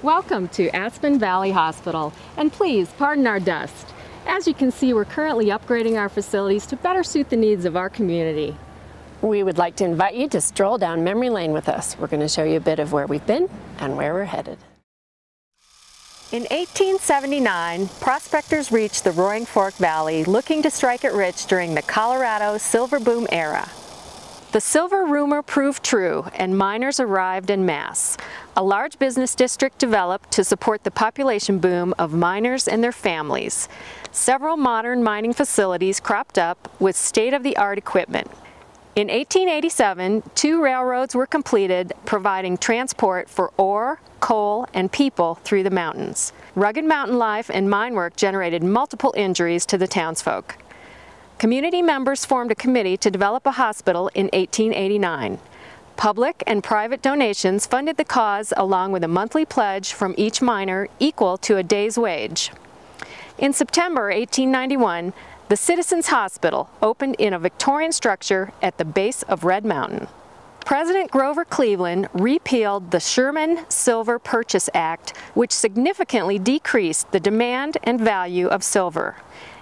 Welcome to Aspen Valley Hospital, and please pardon our dust. As you can see, we're currently upgrading our facilities to better suit the needs of our community. We would like to invite you to stroll down memory lane with us. We're going to show you a bit of where we've been and where we're headed. In 1879, prospectors reached the Roaring Fork Valley looking to strike it rich during the Colorado silver boom era. The silver rumor proved true, and miners arrived en masse. A large business district developed to support the population boom of miners and their families. Several modern mining facilities cropped up with state-of-the-art equipment. In 1887, 2 railroads were completed, providing transport for ore, coal, and people through the mountains. Rugged mountain life and mine work generated multiple injuries to the townsfolk. Community members formed a committee to develop a hospital in 1889. Public and private donations funded the cause, along with a monthly pledge from each miner equal to a day's wage. In September 1891, the Citizens Hospital opened in a Victorian structure at the base of Red Mountain. President Grover Cleveland repealed the Sherman Silver Purchase Act, which significantly decreased the demand and value of silver.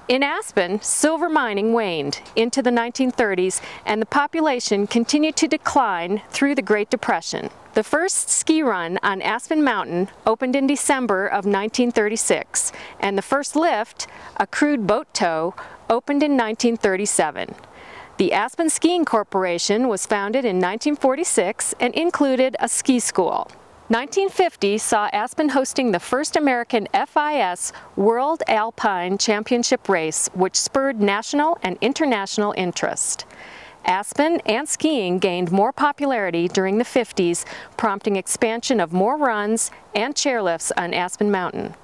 In Aspen, silver mining waned into the 1930s, and the population continued to decline through the Great Depression. The first ski run on Aspen Mountain opened in December of 1936, and the first lift, a crude boat tow, opened in 1937. The Aspen Skiing Corporation was founded in 1946 and included a ski school. 1950 saw Aspen hosting the first American FIS World Alpine Championship race, which spurred national and international interest. Aspen and skiing gained more popularity during the 50s, prompting expansion of more runs and chairlifts on Aspen Mountain.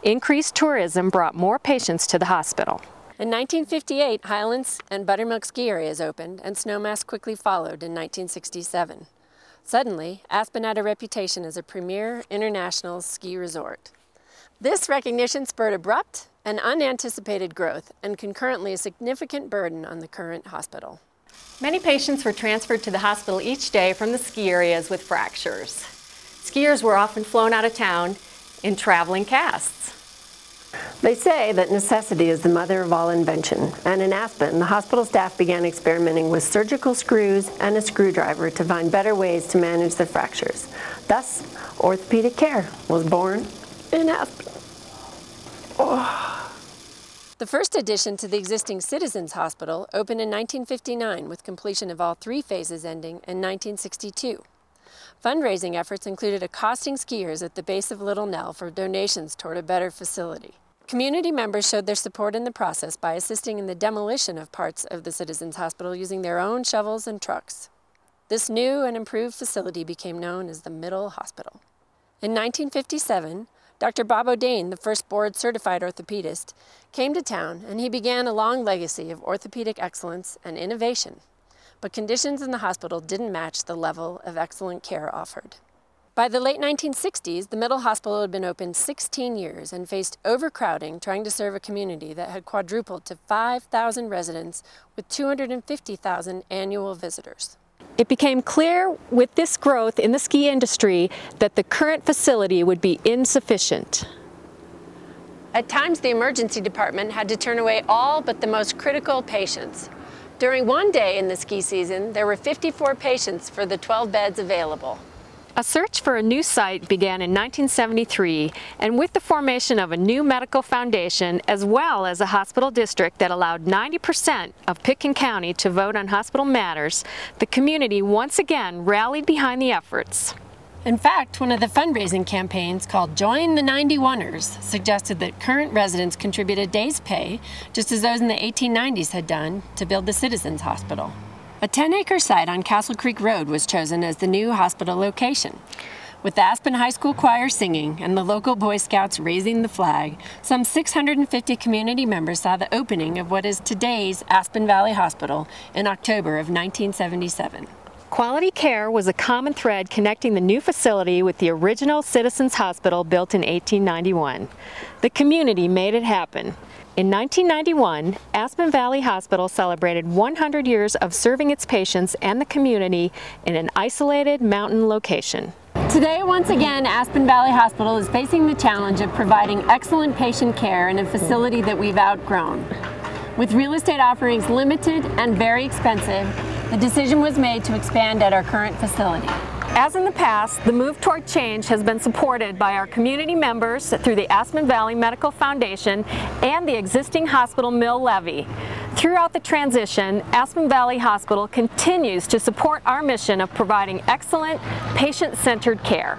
Increased tourism brought more patients to the hospital. In 1958, Highlands and Buttermilk ski areas opened, and Snowmass quickly followed in 1967. Suddenly, Aspen had a reputation as a premier international ski resort. This recognition spurred abrupt and unanticipated growth, and concurrently a significant burden on the current hospital. Many patients were transferred to the hospital each day from the ski areas with fractures. Skiers were often flown out of town in traveling casts. They say that necessity is the mother of all invention, and in Aspen, the hospital staff began experimenting with surgical screws and a screwdriver to find better ways to manage the fractures. Thus, orthopedic care was born in Aspen. Oh. The first addition to the existing Citizens Hospital opened in 1959, with completion of all 3 phases ending in 1962. Fundraising efforts included accosting skiers at the base of Little Nell for donations toward a better facility. Community members showed their support in the process by assisting in the demolition of parts of the Citizens Hospital using their own shovels and trucks. This new and improved facility became known as the Middle Hospital. In 1957, Dr. Bob O'Dane, the first board-certified orthopedist, came to town, and he began a long legacy of orthopedic excellence and innovation. But conditions in the hospital didn't match the level of excellent care offered. By the late 1960s, the Middle Hospital had been open 16 years and faced overcrowding, trying to serve a community that had quadrupled to 5,000 residents with 250,000 annual visitors. It became clear with this growth in the ski industry that the current facility would be insufficient. At times, the emergency department had to turn away all but the most critical patients. During one day in the ski season, there were 54 patients for the 12 beds available. A search for a new site began in 1973, and with the formation of a new medical foundation, as well as a hospital district that allowed 90% of Pitkin County to vote on hospital matters, the community once again rallied behind the efforts. In fact, one of the fundraising campaigns, called Join the 91ers, suggested that current residents contribute a day's pay, just as those in the 1890s had done, to build the Citizens Hospital. A 10-acre site on Castle Creek Road was chosen as the new hospital location. With the Aspen High School Choir singing and the local Boy Scouts raising the flag, some 650 community members saw the opening of what is today's Aspen Valley Hospital in October of 1977. Quality care was a common thread connecting the new facility with the original Citizens Hospital built in 1891. The community made it happen. In 1991, Aspen Valley Hospital celebrated 100 years of serving its patients and the community in an isolated mountain location. Today, once again, Aspen Valley Hospital is facing the challenge of providing excellent patient care in a facility that we've outgrown. With real estate offerings limited and very expensive, the decision was made to expand at our current facility. As in the past, the move toward change has been supported by our community members through the Aspen Valley Medical Foundation and the existing hospital mill levy. Throughout the transition, Aspen Valley Hospital continues to support our mission of providing excellent, patient-centered care.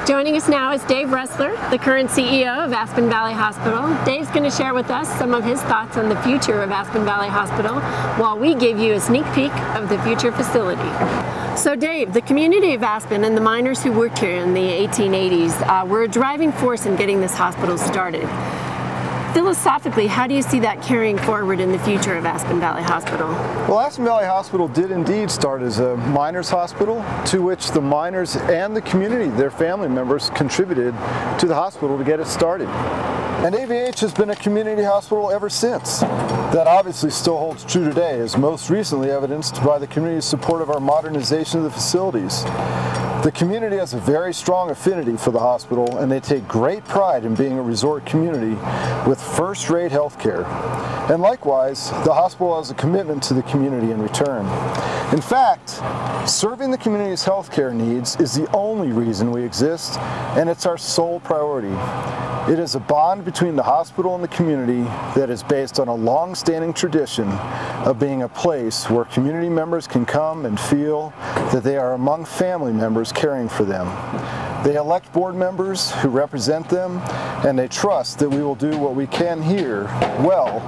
Joining us now is Dave Ressler, the current CEO of Aspen Valley Hospital. Dave's going to share with us some of his thoughts on the future of Aspen Valley Hospital while we give you a sneak peek of the future facility. So Dave, the community of Aspen and the miners who worked here in the 1880s were a driving force in getting this hospital started. Philosophically, how do you see that carrying forward in the future of Aspen Valley Hospital? Well, Aspen Valley Hospital did indeed start as a miners' hospital, to which the miners and the community, their family members, contributed to the hospital to get it started. And AVH has been a community hospital ever since. That obviously still holds true today, as most recently evidenced by the community's support of our modernization of the facilities. The community has a very strong affinity for the hospital, and they take great pride in being a resort community with first-rate health care. And likewise, the hospital has a commitment to the community in return. In fact, serving the community's health care needs is the only reason we exist, and it's our sole priority. It is a bond between the hospital and the community that is based on a long-standing tradition of being a place where community members can come and feel that they are among family members caring for them. They elect board members who represent them, and they trust that we will do what we can here well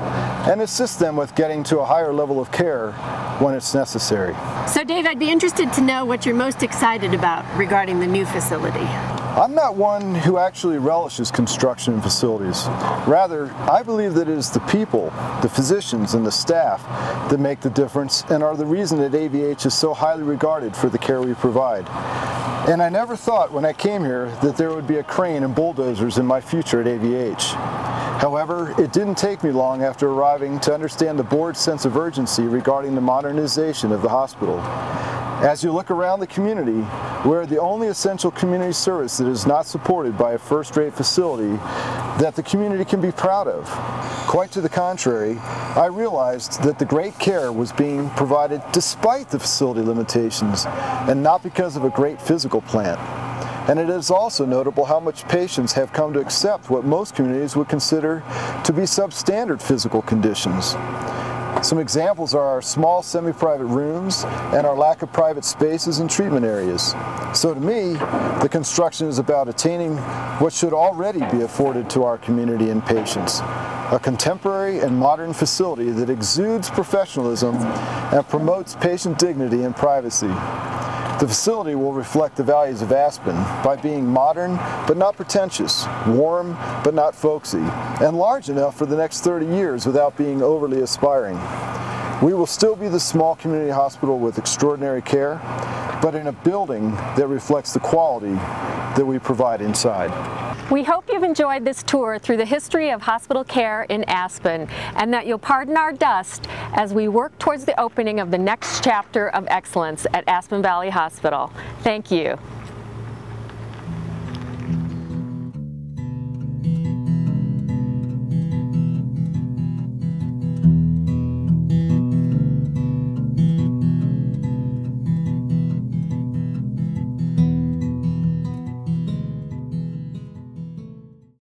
and assist them with getting to a higher level of care when it's necessary. So Dave, I'd be interested to know what you're most excited about regarding the new facility. I'm not one who actually relishes construction and facilities. Rather, I believe that it is the people, the physicians, and the staff that make the difference and are the reason that AVH is so highly regarded for the care we provide. And I never thought when I came here that there would be a crane and bulldozers in my future at AVH. However, it didn't take me long after arriving to understand the board's sense of urgency regarding the modernization of the hospital. As you look around the community, we're the only essential community service that is not supported by a first-rate facility that the community can be proud of. Quite to the contrary, I realized that the great care was being provided despite the facility limitations and not because of a great physical plant. And it is also notable how much patients have come to accept what most communities would consider to be substandard physical conditions. Some examples are our small semi-private rooms and our lack of private spaces and treatment areas. So to me, the construction is about attaining what should already be afforded to our community and patients. A contemporary and modern facility that exudes professionalism and promotes patient dignity and privacy. The facility will reflect the values of Aspen by being modern but not pretentious, warm but not folksy, and large enough for the next 30 years without being overly aspiring. We will still be the small community hospital with extraordinary care, but in a building that reflects the quality that we provide inside. We hope you've enjoyed this tour through the history of hospital care in Aspen, and that you'll pardon our dust as we work towards the opening of the next chapter of excellence at Aspen Valley Hospital. Thank you.